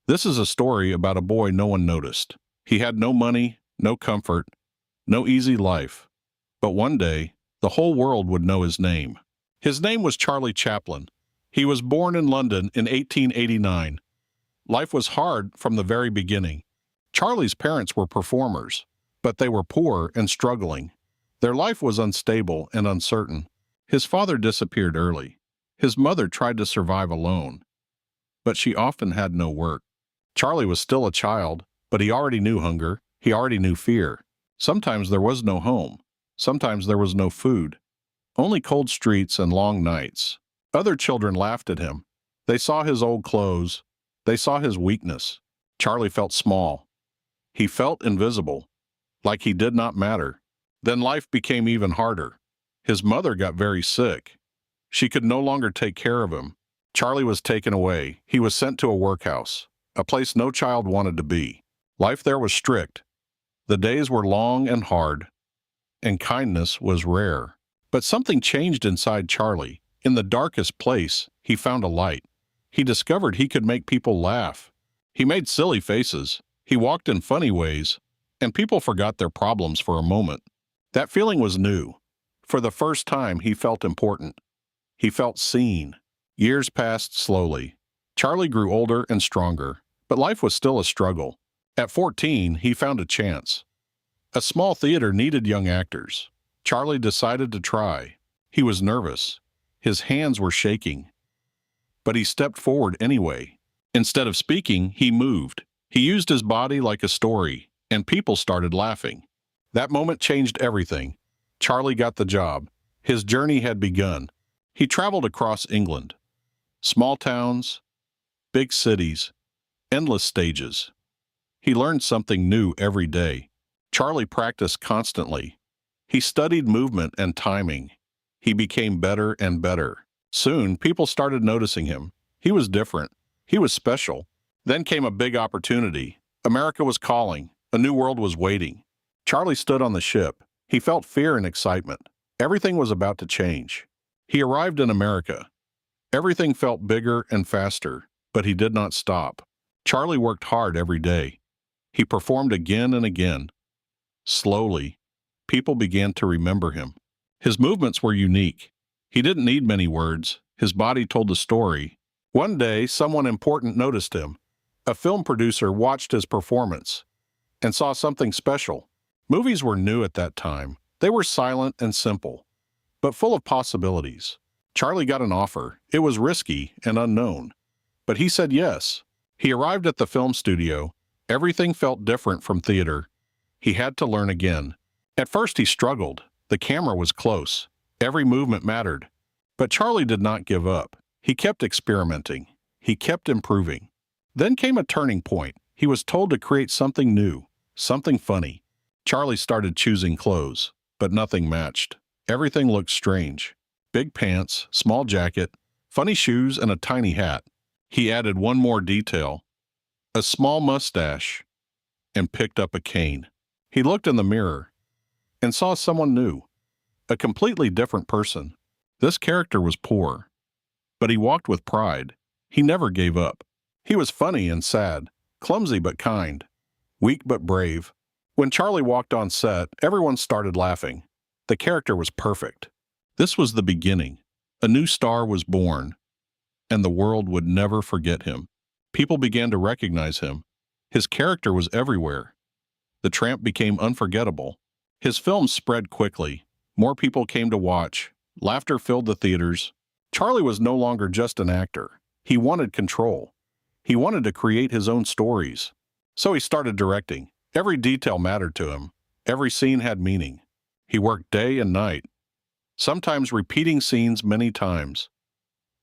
This is a story about a boy no one noticed. He had no money, no comfort, no easy life. But one day, the whole world would know his name. His name was Charlie Chaplin. He was born in London in 1889. Life was hard from the very beginning. Charlie's parents were performers, but they were poor and struggling. Their life was unstable and uncertain. His father disappeared early. His mother tried to survive alone, but she often had no work. Charlie was still a child, but he already knew hunger. He already knew fear. Sometimes there was no home. Sometimes there was no food. Only cold streets and long nights. Other children laughed at him. They saw his old clothes. They saw his weakness. Charlie felt small. He felt invisible, like he did not matter. Then life became even harder. His mother got very sick. She could no longer take care of him. Charlie was taken away. He was sent to a workhouse, a place no child wanted to be. Life there was strict. The days were long and hard, and kindness was rare. But something changed inside Charlie. In the darkest place, he found a light. He discovered he could make people laugh. He made silly faces. He walked in funny ways, and people forgot their problems for a moment. That feeling was new. For the first time, he felt important. He felt seen. Years passed slowly. Charlie grew older and stronger, but life was still a struggle. At 14, he found a chance. A small theater needed young actors. Charlie decided to try. He was nervous. His hands were shaking. But he stepped forward anyway. Instead of speaking, he moved. He used his body like a story, and people started laughing. That moment changed everything. Charlie got the job. His journey had begun. He traveled across England. Small towns, big cities, endless stages. He learned something new every day. Charlie practiced constantly. He studied movement and timing. He became better and better. Soon, people started noticing him. He was different. He was special. Then came a big opportunity. America was calling. A new world was waiting. Charlie stood on the ship. He felt fear and excitement. Everything was about to change. He arrived in America. Everything felt bigger and faster, but he did not stop. Charlie worked hard every day. He performed again and again. Slowly, people began to remember him. His movements were unique. He didn't need many words. His body told the story. One day, someone important noticed him. A film producer watched his performance and saw something special. Movies were new at that time. They were silent and simple, but full of possibilities. Charlie got an offer. It was risky and unknown, but he said yes. He arrived at the film studio. Everything felt different from theater. He had to learn again. At first he struggled. The camera was close. Every movement mattered. But Charlie did not give up. He kept experimenting. He kept improving. Then came a turning point. He was told to create something new, something funny. Charlie started choosing clothes, but nothing matched. Everything looked strange. Big pants, small jacket, funny shoes, and a tiny hat. He added one more detail, a small mustache, and picked up a cane. He looked in the mirror and saw someone new, a completely different person. This character was poor, but he walked with pride. He never gave up. He was funny and sad, clumsy but kind, weak but brave. When Charlie walked on set, everyone started laughing. The character was perfect. This was the beginning. A new star was born, and the world would never forget him. People began to recognize him. His character was everywhere. The Tramp became unforgettable. His films spread quickly. More people came to watch. Laughter filled the theaters. Charlie was no longer just an actor. He wanted control. He wanted to create his own stories. So he started directing. Every detail mattered to him. Every scene had meaning. He worked day and night, sometimes repeating scenes many times,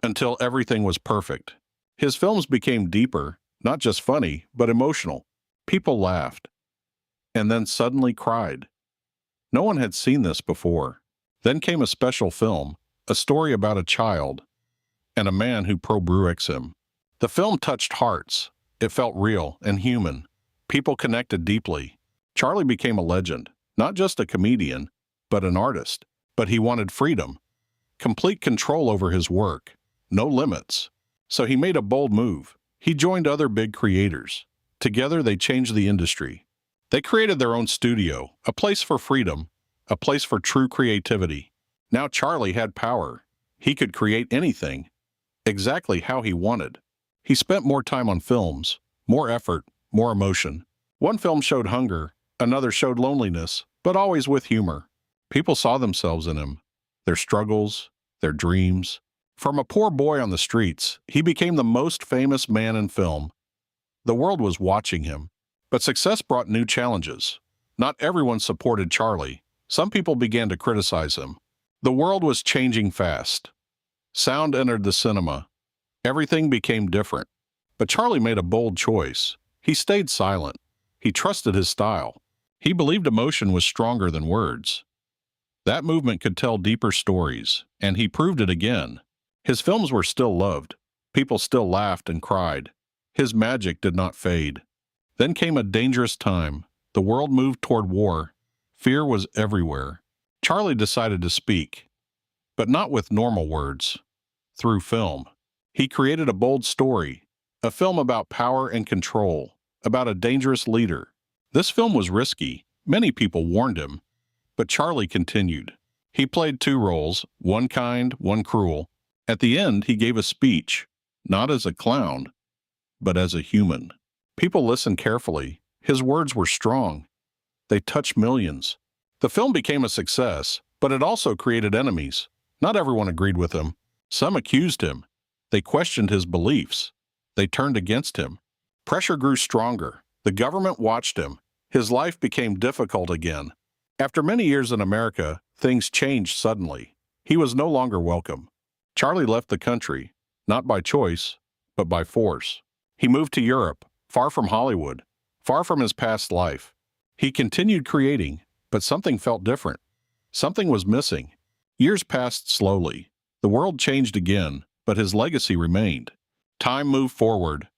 until everything was perfect. His films became deeper, not just funny, but emotional. People laughed, and then suddenly cried. No one had seen this before. Then came a special film, a story about a child, and a man who pro-Bruix him. The film touched hearts. It felt real and human. People connected deeply. Charlie became a legend, not just a comedian, but an artist. But he wanted freedom, complete control over his work, no limits. So he made a bold move. He joined other big creators. Together, they changed the industry. They created their own studio, a place for freedom, a place for true creativity. Now Charlie had power. He could create anything, exactly how he wanted. He spent more time on films, more effort, more emotion. One film showed hunger, another showed loneliness, but always with humor. People saw themselves in him, their struggles, their dreams. From a poor boy on the streets, he became the most famous man in film. The world was watching him. But success brought new challenges. Not everyone supported Charlie. Some people began to criticize him. The world was changing fast. Sound entered the cinema. Everything became different. But Charlie made a bold choice. He stayed silent. He trusted his style. He believed emotion was stronger than words. That movement could tell deeper stories, and he proved it again. His films were still loved. People still laughed and cried. His magic did not fade. Then came a dangerous time. The world moved toward war. Fear was everywhere. Charlie decided to speak, but not with normal words. Through film. He created a bold story, a film about power and control, about a dangerous leader. This film was risky. Many people warned him, but Charlie continued. He played two roles, one kind, one cruel. At the end, he gave a speech, not as a clown, but as a human. People listened carefully. His words were strong. They touched millions. The film became a success, but it also created enemies. Not everyone agreed with him. Some accused him. They questioned his beliefs. They turned against him. Pressure grew stronger. The government watched him. His life became difficult again. After many years in America, things changed suddenly. He was no longer welcome. Charlie left the country, not by choice, but by force. He moved to Europe, far from Hollywood, far from his past life. He continued creating, but something felt different. Something was missing. Years passed slowly. The world changed again, but his legacy remained. Time moved forward,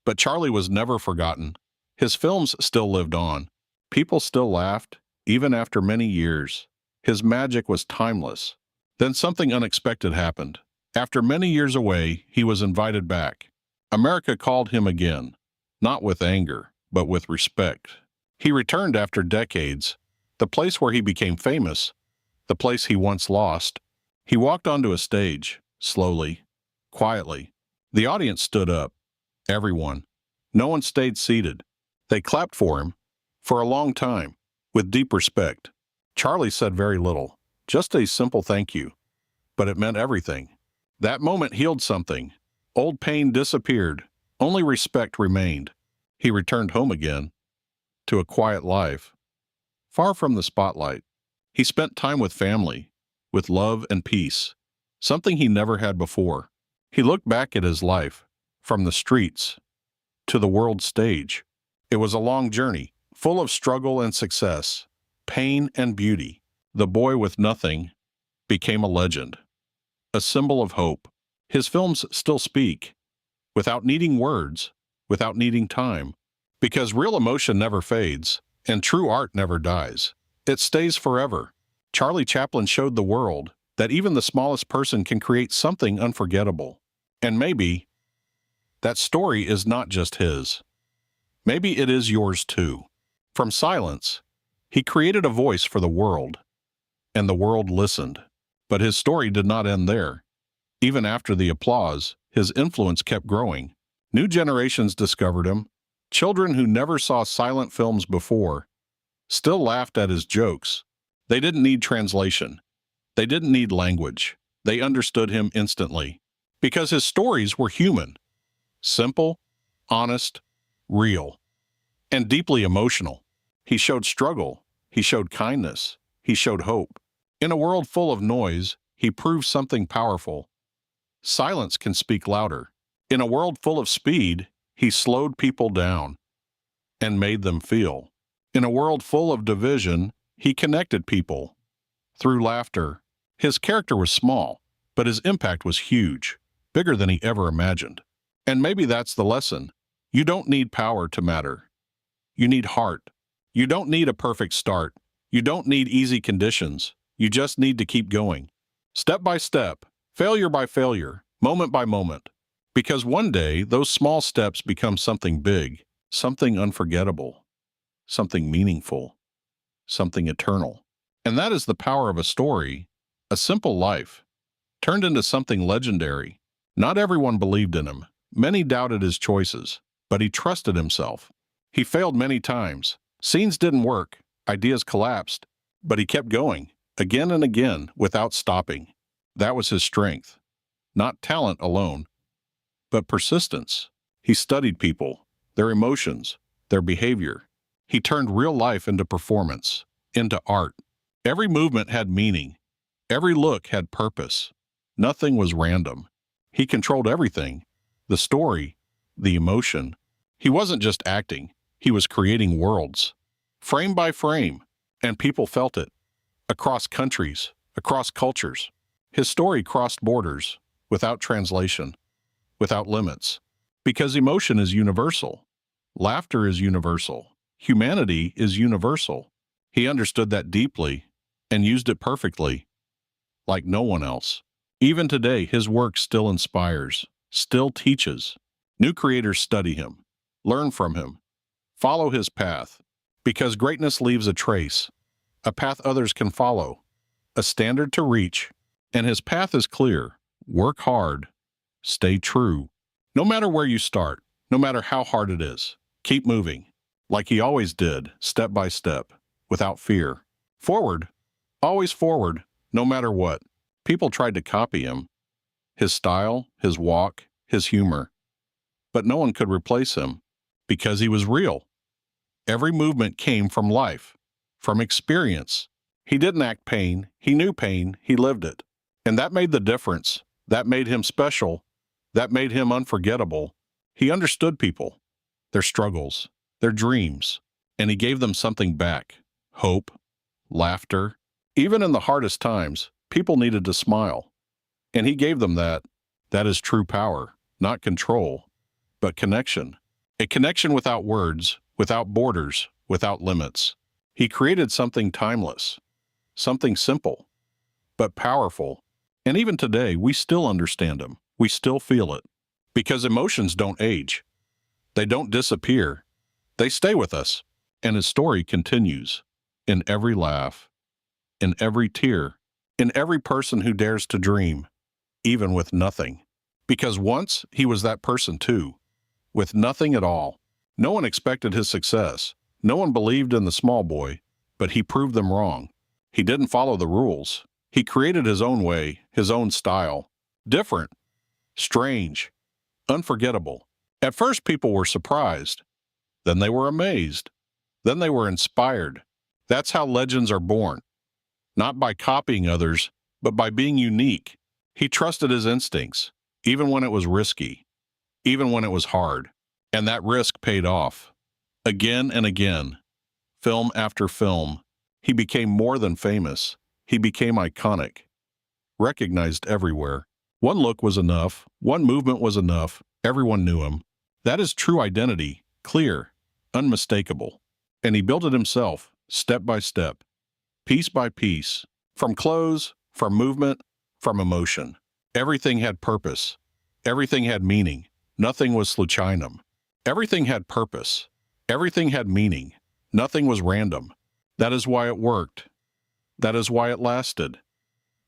but Charlie was never forgotten. His films still lived on. People still laughed, even after many years. His magic was timeless. Then something unexpected happened. After many years away, he was invited back. America called him again. Not with anger, but with respect. He returned after decades, the place where he became famous, the place he once lost. He walked onto a stage, slowly, quietly. The audience stood up. Everyone. No one stayed seated. They clapped for him, for a long time, with deep respect. Charlie said very little, just a simple thank you. But it meant everything. That moment healed something. Old pain disappeared. Only respect remained. He returned home again, to a quiet life, far from the spotlight. He spent time with family, with love and peace, something he never had before. He looked back at his life, from the streets to the world stage. It was a long journey, full of struggle and success, pain and beauty. The boy with nothing became a legend, a symbol of hope. His films still speak, without needing words, without needing time, because real emotion never fades, and true art never dies. It stays forever. Charlie Chaplin showed the world that even the smallest person can create something unforgettable. And maybe that story is not just his. Maybe it is yours too. From silence, he created a voice for the world, and the world listened. But his story did not end there. Even after the applause, his influence kept growing. New generations discovered him. Children who never saw silent films before still laughed at his jokes. They didn't need translation. They didn't need language. They understood him instantly. Because his stories were human, simple, honest, real, and deeply emotional. He showed struggle. He showed kindness. He showed hope. In a world full of noise, he proved something powerful. Silence can speak louder. In a world full of speed, he slowed people down and made them feel. In a world full of division, he connected people through laughter. His character was small, but his impact was huge, bigger than he ever imagined. And maybe that's the lesson. You don't need power to matter. You need heart. You don't need a perfect start. You don't need easy conditions. You just need to keep going. Step by step, failure by failure, moment by moment. Because one day, those small steps become something big, something unforgettable, something meaningful, something eternal. And that is the power of a story, a simple life, turned into something legendary. Not everyone believed in him. Many doubted his choices, but he trusted himself. He failed many times. Scenes didn't work, ideas collapsed, but he kept going, again and again, without stopping. That was his strength. Not talent alone, but persistence. He studied people, their emotions, their behavior. He turned real life into performance, into art. Every movement had meaning. Every look had purpose. Nothing was random. He controlled everything. The story, the emotion. He wasn't just acting. He was creating worlds, frame by frame, and people felt it. Across countries, across cultures. His story crossed borders, without translation, without limits. Because emotion is universal. Laughter is universal. Humanity is universal. He understood that deeply and used it perfectly, like no one else. Even today, his work still inspires, still teaches. New creators study him, learn from him, follow his path, because greatness leaves a trace, a path others can follow, a standard to reach, and his path is clear. Work hard, stay true. No matter where you start, no matter how hard it is, keep moving, like he always did, step by step, without fear. Forward, always forward, no matter what. People tried to copy him, his style, his walk, his humor, but no one could replace him, because he was real. Every movement came from life, from experience. He didn't act pain, he knew pain, he lived it. And that made the difference. That made him special. That made him unforgettable. He understood people, their struggles, their dreams, and he gave them something back. Hope, laughter. Even in the hardest times, people needed to smile. And he gave them that. That is true power, not control, but connection. A connection without words, without borders, without limits. He created something timeless, something simple, but powerful. And even today, we still understand him. We still feel it. Because emotions don't age. They don't disappear. They stay with us. And his story continues. In every laugh, in every tear, in every person who dares to dream, even with nothing. Because once he was that person too, with nothing at all. No one expected his success. No one believed in the small boy, but he proved them wrong. He didn't follow the rules. He created his own way, his own style. Different, strange, unforgettable. At first, people were surprised. Then they were amazed. Then they were inspired. That's how legends are born. Not by copying others, but by being unique. He trusted his instincts, even when it was risky, even when it was hard. And that risk paid off. Again and again, film after film, he became more than famous. He became iconic, recognized everywhere. One look was enough. One movement was enough. Everyone knew him. That is true identity, clear, unmistakable. And he built it himself, step by step, piece by piece, from clothes, from movement, from emotion. Everything had purpose. Everything had meaning. Nothing was sluchainem. Everything had purpose. Everything had meaning. Nothing was random. That is why it worked. That is why it lasted.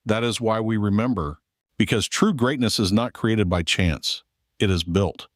That is why we remember. Because true greatness is not created by chance. It is built.